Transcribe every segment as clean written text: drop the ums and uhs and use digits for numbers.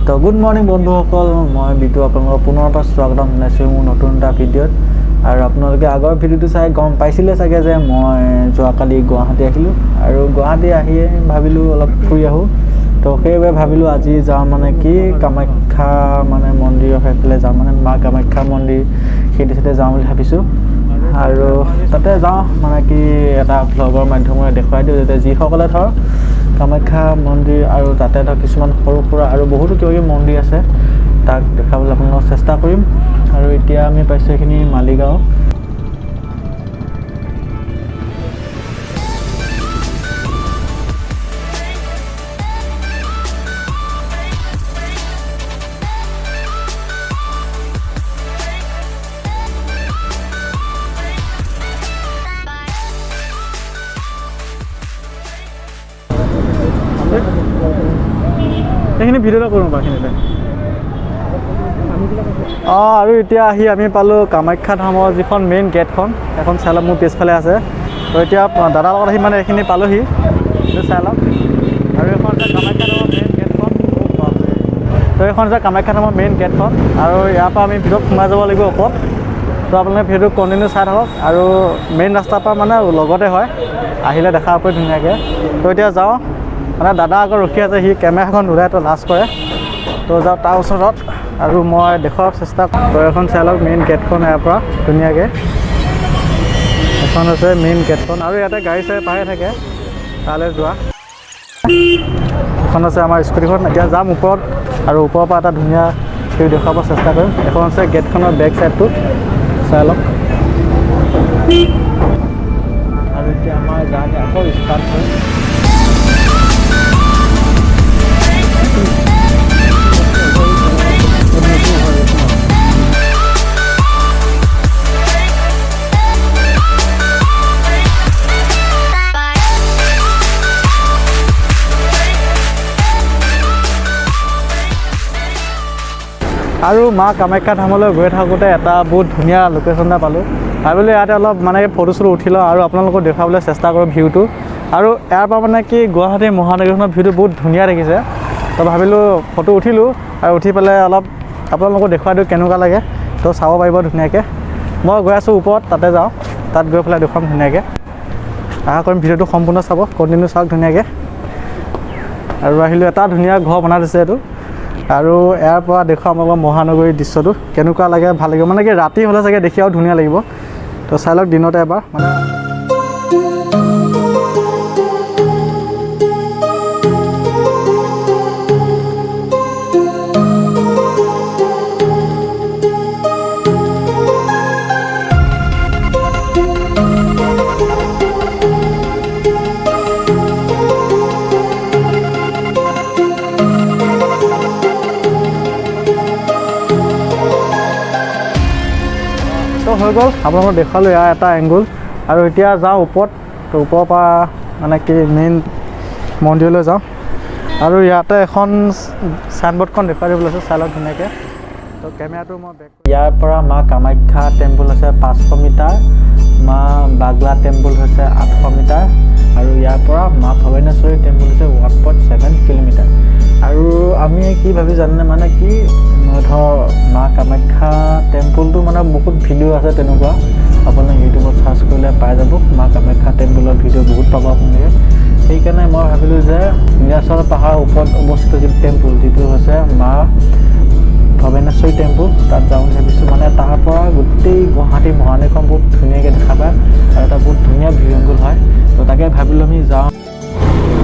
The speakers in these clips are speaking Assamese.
তো গুড মৰ্নিং বন্ধুসকল, মই বিটু আপোনালোকক পুনৰ এবাৰ স্বাগতম জনাইছোঁ মোৰ নতুন এটা ভিডিঅ'ত। আৰু আপোনালোকে আগৰ ভিডিঅ'টো চাই গম পাইছিলে চাগে যে মই যোৱাকালি গুৱাহাটী আহিলোঁ আৰু গুৱাহাটী আহিয়ে ভাবিলোঁ অলপ ফুৰি আহোঁ। তো সেইবাবে ভাবিলোঁ আজি যাওঁ মানে কি কামাখ্যা মানে মন্দিৰৰ সেইফালে যাওঁ, মানে মা কামাখ্যা মন্দিৰ সেইটো চাইডে যাওঁ বুলি ভাবিছোঁ। আৰু তাতে যাওঁ মানে কি এটা ভ্লগৰ মাধ্যমেৰে দেখুৱাই দিওঁ যাতে যিসকলে ধৰ কামাখ্যা মন্দিৰ আৰু তাতে ধৰ কিছুমান সৰু সুৰা আৰু বহুতো কিবা কিবি মন্দিৰ আছে তাক দেখাবলৈ আপোনালোকক চেষ্টা কৰিম। আৰু এতিয়া আমি পাইছোঁ এইখিনি মালিগাঁও। এইখিনি ভিডিঅ'টা কৰোঁ বাখিনিতে। আৰু এতিয়া আহি আমি পালোঁ কামাখ্যা ধামৰ যিখন মেইন গেটখন, এখন চাই লওক মোৰ পিছফালে আছে। তো এতিয়া দাদাৰ লগত আহি মানে এইখিনি পালোঁহি, চাই লওক। আৰু এইখন যে কামাখ্যা ধামৰ মেইন গেটখন, তো এইখন যে কামাখ্যা ধামৰ মেইন গেটখন। আৰু ইয়াৰ পৰা আমি ভিতৰত সোমাই যাব লাগিব ওপৰত। তো আপোনালোকে ভিডিঅ'টো কণ্টিনিউ চাই থাকক। আৰু মেইন ৰাস্তাৰ পৰা মানে লগতে হয়, আহিলে দেখা পাব ধুনীয়াকৈ। তো এতিয়া যাওঁ, মানে দাদা আকৌ ৰখি আছে, সি কেমেৰাখন ওলাই তো লাজ কৰে। তো যাওঁ তাৰ ওচৰত আৰু মই দেখুৱাব চেষ্টা কৰোঁ। তো এখন চাই লওক মেইন গেটখন ইয়াৰ পৰা ধুনীয়াকৈ। এখন আছে মেইন গেটখন আৰু ইয়াতে গাড়ী চাড়ী পায়ে থাকে তালৈ যোৱা। এখন আছে আমাৰ স্কুটিখন। এতিয়া যাম ওপৰত আৰু ওপৰৰ পৰা এটা ধুনীয়া ভিউ দেখুৱাব চেষ্টা কৰিম। এখন আছে গেটখনৰ বেক চাইডটো চাই লওক। আৰু এতিয়া আমাৰ জাৰ্ণি আকৌ ষ্টাৰ্ট কৰিম। আৰু মা কামাখ্যা ধামলৈ গৈ থাকোঁতে এটা বহুত ধুনীয়া লোকেশ্যন এটা পালোঁ। ভাবিলোঁ ইয়াতে অলপ মানে ফটো চটো উঠি লওঁ আৰু আপোনালোকক দেখুৱাবলৈ চেষ্টা কৰোঁ ভিউটো। আৰু ইয়াৰ পৰা মানে কি গুৱাহাটী মহানগৰীখনৰ ভিউটো বহুত ধুনীয়া দেখিছে। তো ভাবিলোঁ ফটো উঠিলোঁ আৰু উঠি পেলাই অলপ আপোনালোকক দেখুৱাই দিওঁ কেনেকুৱা লাগে। তো চাব পাৰিব ধুনীয়াকৈ। মই গৈ আছোঁ ওপৰত, তাতে যাওঁ, তাত গৈ পেলাই দেখুৱাম ধুনীয়াকৈ। আশা কৰিম ভিডিঅ'টো সম্পূৰ্ণ চাব, কণ্টিনিউ চাওক ধুনীয়াকৈ। আৰু আহিলোঁ, এটা ধুনীয়া ঘৰ বনাই দিছে এইটো। আৰু ইয়াৰ পৰা দেখুৱাম অলপ মহানগৰীৰ দৃশ্যটো কেনেকুৱা লাগে, ভাল লাগিব। মানে কি ৰাতি হ'লে চাগে দেখি আৰু ধুনীয়া লাগিব। তো চাই লওক দিনতে এবাৰ মানে। হৈ গ'ল, আপোনালোকক দেখুৱালোঁ ইয়াৰ এটা এংগুল। আৰু এতিয়া যাওঁ ওপৰত। তো ওপৰৰ পৰা মানে কি মেইন মন্দিৰলৈ যাওঁ। আৰু ইয়াতে এখন চাইনবোৰ্ডখন দেখুৱাই দিবলৈ আছে, চাই লওক ধুনীয়াকৈ। তো কেমেৰাটো মই বেক, ইয়াৰ পৰা মা কামাখ্যা টেম্পল আছে 500 মিটাৰ, মা বাগলা টেম্পল হৈছে 800 মিটাৰ, আৰু ইয়াৰ পৰা মা ভৱেনেশ্বৰী টেম্পল হৈছে 1.7 কিলোমিটাৰ। আৰু আমি কি ভাবি জানেনে, মানে কি ধৰ মা কামাখ্যা টেম্পলটো মানে বহুত ভিডিঅ' আছে তেনেকুৱা, আপোনাৰ ইউটিউবত চাৰ্চ কৰিলে পাই যাব। মা কামাখ্যা টেম্পলৰ ভিডিঅ' বহুত পাব আপোনালোকে। সেইকাৰণে মই ভাবিলোঁ যে নীলাচল পাহাৰৰ ওপৰত অৱস্থিত যিটো টেম্পল, যিটো হৈছে মা ভৱেনেশ্বৰী টেম্পল, তাত যাওঁ বুলি ভাবিছোঁ। মানে তাৰ পৰা গোটেই গুৱাহাটী মহানগৰীখন বহুত ধুনীয়াকৈ দেখা পায় আৰু এটা বহুত ধুনীয়া ভিউ এংগুল হয়। তো তাকে ভাবিলোঁ আমি যাওঁ।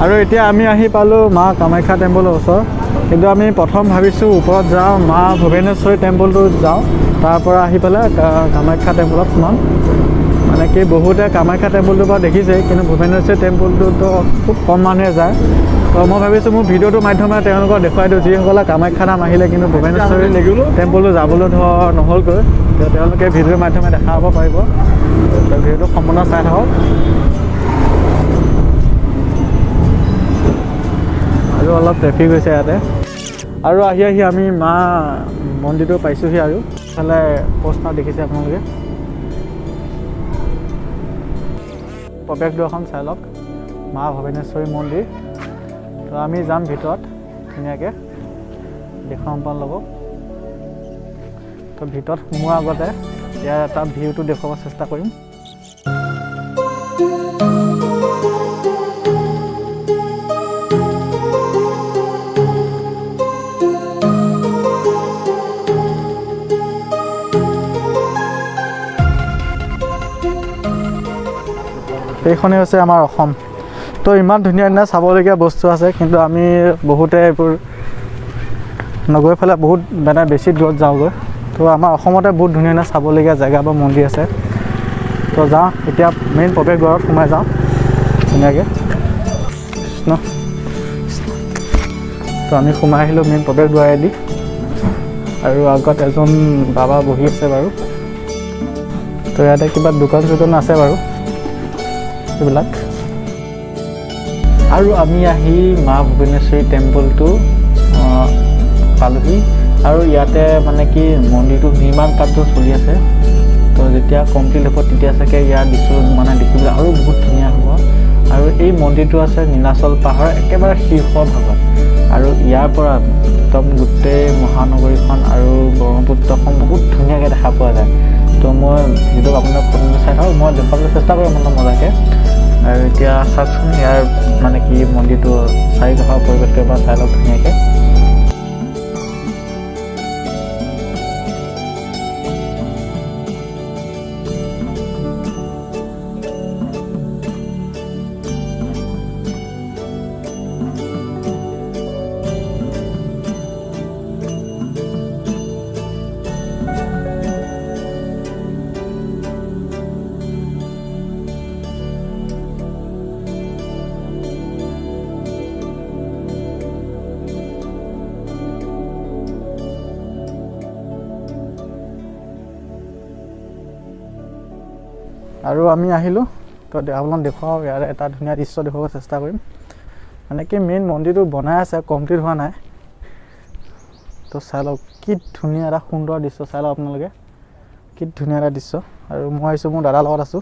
আৰু এতিয়া আমি আহি পালোঁ মা কামাখ্যা টেম্পলৰ ওচৰত। কিন্তু আমি প্ৰথম ভাবিছোঁ ওপৰত যাওঁ, মা ভৱেনেশ্বৰী টেম্পলটোত যাওঁ, তাৰ পৰা আহি পেলাই কামাখ্যা টেম্পলত সোমাম। মানে কি বহুতে কামাখ্যা টেম্পলটোৰ পৰা দেখিছে, কিন্তু ভৱেনেশ্বৰী টেম্পলটোতো খুব কম মানুহে যায়। তো মই ভাবিছোঁ মোৰ ভিডিঅ'টোৰ মাধ্যমেৰে তেওঁলোকক দেখুৱাই দিওঁ, যিসকলে কামাখ্যা ধাম আহিলে কিন্তু ভৱেনেশ্বৰী টেম্পলটো যাবলৈ ধৰ নহ'লগৈ, তেওঁলোকে ভিডিঅ'ৰ মাধ্যমেৰে দেখা পাব পাৰিব। তো ভিডিঅ'টো সম্পূৰ্ণ চাই থাকক। আৰু অলপ ট্ৰেফিক হৈছে ইয়াতে। আৰু আহি আমি মা মন্দিৰটো পাইছোঁহি। আৰু ইফালে পোষ্টাৰ দেখিছে আপোনালোকে, প্ৰৱেশদ্বাৰখন চাই লওক, মা ভৱেনেশ্বৰী মন্দিৰ। তো আমি যাম ভিতৰত ধুনীয়াকৈ। দেখুৱাম আপোনালোকক। তো ভিতৰত সোমোৱাৰ আগতে ইয়াৰ এটা ভিউটো দেখুৱাব চেষ্টা কৰিম। এইখনেই হৈছে আমাৰ অসম। তো ইমান ধুনীয়া ধুনীয়া চাবলগীয়া বস্তু আছে, কিন্তু আমি বহুতে এইবোৰ নগৈ পেলাই বহুত মানে বেছি দূৰত যাওঁগৈ। তো আমাৰ অসমতে বহুত ধুনীয়া ধুনীয়া চাবলগীয়া জেগা বা মন্দিৰ আছে। তো যাওঁ এতিয়া মেইন প্ৰৱেশদ্বাৰত সোমাই যাওঁ ধুনীয়াকৈ। কৃষ্ণ। তো আমি সোমাই আহিলোঁ মেইন প্ৰৱেশদ্বাৰেদি, আৰু আগত এজন বাবা বহি আছে বাৰু। তো ইয়াতে কিবা দোকান চোকান আছে বাৰু এইবিলাক। আৰু আমি আহি মা ভুৱনেশ্বৰী টেম্পলটো পালোহি, আৰু ইয়াতে মানে কি মন্দিৰটো নিৰ্মাণ কাৰ্য চলি আছে। তো যেতিয়া কমপ্লিট হ'ব তেতিয়া চাগে ইয়াৰ দৃশ্য মানে দেখিবলৈ আৰু বহুত ধুনীয়া হ'ব। আৰু এই মন্দিৰটো আছে নীলাচল পাহাৰৰ একেবাৰে শীৰ্ষ ভাগত, আৰু ইয়াৰ পৰা একদম গোটেই মহানগৰীখন আৰু ব্ৰহ্মপুত্ৰখন বহুত ধুনীয়াকৈ দেখা পোৱা যায়। তো মই ভিডিঅ'টো আপোনাক ফটো চাই থাকক, মই দেখুৱাবলৈ চেষ্টা কৰিম আপোনাক মজাকৈ। আৰু এতিয়া চাওকচোন ইয়াৰ মানে কি মন্দিৰটো চাৰিওকাষৰ পৰিৱেশটো এবাৰ চাই লওক ধুনীয়াকৈ। আৰু আমি আহিলোঁ, তো আপোনাক দেখুৱাওঁ ইয়াৰ এটা ধুনীয়া দৃশ্য দেখুৱাব চেষ্টা কৰিম। মানে কি মেইন মন্দিৰটো বনাই আছে, কমপ্লিট হোৱা নাই। তো চাই লওক কি ধুনীয়া এটা সুন্দৰ দৃশ্য, চাই লওক আপোনালোকে কি ধুনীয়া এটা দৃশ্য। আৰু মই আহিছোঁ মোৰ দাদাৰ লগত আছোঁ,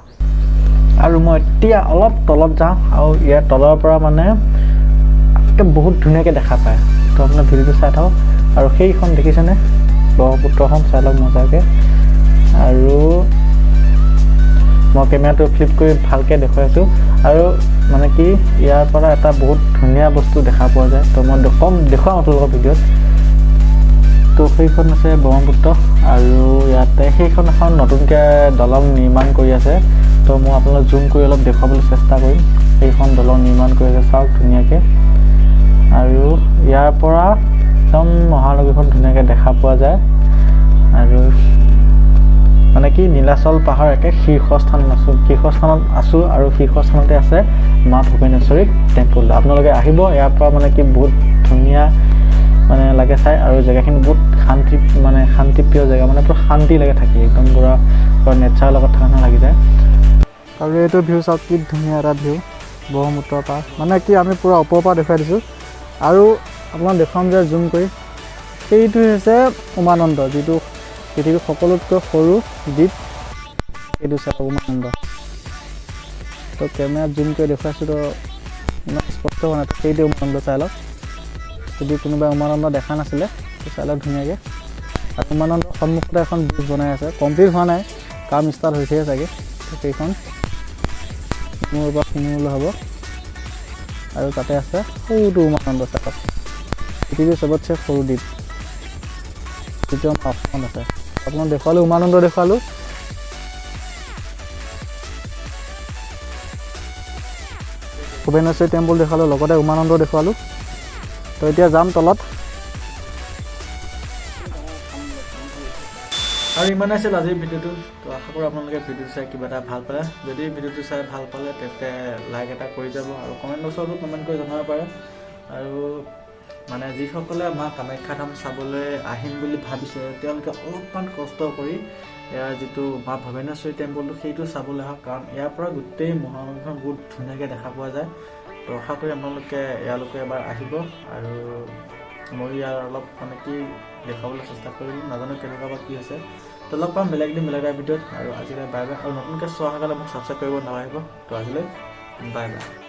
আৰু মই এতিয়া অলপ তলত যাওঁ, আৰু ইয়াৰ তলৰ পৰা মানে বহুত ধুনীয়াকৈ দেখা পায়। তো আপোনাৰ ভিডিঅ'টো চাই থাকক। আৰু সেইখন দেখিছেনে ব্ৰহ্মপুত্ৰখন, চাই লওক মজাকৈ। আৰু মই কেমেৰাটো ফ্লিপ কৰি ভালকৈ দেখুৱাই আছোঁ, আৰু মানে কি ইয়াৰ পৰা এটা বহুত ধুনীয়া বস্তু দেখা পোৱা যায়। তো মই দেখুৱাম আপোনালোকৰ ভিডিঅ'ত। তো সেইখন আছে ব্ৰহ্মপুত্ৰ, আৰু ইয়াতে সেইখন এখন নতুনকৈ দলং নিৰ্মাণ কৰি আছে। তো মই আপোনালোক জুম কৰি অলপ দেখুৱাবলৈ চেষ্টা কৰিম। সেইখন দলং নিৰ্মাণ কৰি আছে, চাওক ধুনীয়াকৈ। আৰু ইয়াৰ পৰা একদম মহানগৰীখন ধুনীয়াকৈ দেখা পোৱা যায়। আৰু মানে কি নীলাচল পাহাৰ একে শীৰ্ষস্থানত আছোঁ, আৰু শীৰ্ষস্থানতে আছে মা ভুৱনেশ্বৰী টেম্পল। আপোনালোকে আহিব, ইয়াৰ পৰা মানে কি বহুত ধুনীয়া মানে লাগে চাই, আৰু জেগাখিনি বহুত শান্তিপ্ৰিয় জেগা, মানে পুৰা শান্তি লাগে থাকি, একদম পুৰা নেচাৰৰ লগত থকা নিচিনা লাগি যায়। আৰু এইটো ভিউ চাওক কি ধুনীয়া এটা ভিউ ব্ৰহ্মপুত্ৰৰ পাৰ, মানে কি আমি পূৰা ওপৰৰ পৰা দেখুৱাই দিছোঁ। আৰু আপোনাক দেখুৱাম যে জুম কৰি, সেইটো হৈছে উমানন্দ, যিটো পৃথিৱীৰ সকলোতকৈ সৰু দ্বীপ। এইটো চাওক উমানন্দ। তো কেমেৰাত জুম কৰি দেখুৱাইছোঁ, তো ইমান স্পষ্ট হোৱা নাই। সেইটো উমানন্দ, চাই লওক। যদি কোনোবাই উমানন্দ দেখা নাছিলে তো চাই লওক ধুনীয়াকৈ। আৰু উমানন্দৰ সন্মুখতে এখন ব্ৰিজ বনাই আছে, কমপ্লিট হোৱা নাই, কাম ষ্টাৰ্ট হৈছেহে চাগে। তো সেইখন মোৰ পৰা শুনিবলৈ হ'ব। আৰু তাতে আছে সৰুটো উমানন্দ, চাই লওক। পৃথিৱীৰ চবতছে সৰু দ্বীপ, যিটো আমাৰ অসমত আছে। আপোনাক দেখুৱালোঁ, উমানন্দ দেখুৱালোঁ। ভুৱনেশ্বৰী টেম্পল দেখুৱালোঁ, লগতে উমানন্দ দেখুৱালোঁ। তো এতিয়া যাম তলত। আৰু ইমানে আছিল আজিৰ ভিডিঅ'টো। তো আশা কৰোঁ আপোনালোকে ভিডিঅ'টো চাই কিবা এটা ভাল পালে। যদি ভিডিঅ'টো চাই ভাল পালে তেন্তে লাইক এটা কৰি যাব, আৰু কমেণ্ট বক্সতো কমেণ্ট কৰি জনাব পাৰে। আৰু মানে যিসকলে মা কামাখ্যা ধাম চাবলৈ আহিম বুলি ভাবিছে, তেওঁলোকে অলপমান কষ্ট কৰি ইয়াৰ যিটো মা ভুৱনেশ্বৰী টেম্পলটো সেইটো চাবলৈ আহক, কাৰণ ইয়াৰ পৰা গোটেই মহানগৰীখন বহুত ধুনীয়াকৈ দেখা পোৱা যায়। তো আশা কৰি আপোনালোকে ইয়ালৈকে এবাৰ আহিব। আৰু মই ইয়াৰ অলপ মানে কি দেখুৱাবলৈ চেষ্টা কৰিলোঁ, নাজানো কেনেকুৱা বা কি হৈছে। তো লগ পাম বেলেগ দিন বেলেগ এটা ভিডিঅ'ত। আৰু আজিলৈ বাই বাই। আৰু নতুনকৈ চোৱা হ'লে মোক ছাবস্ক্ৰাইব কৰিব নাপাহৰিব। তো আজিলৈ বাই বাই।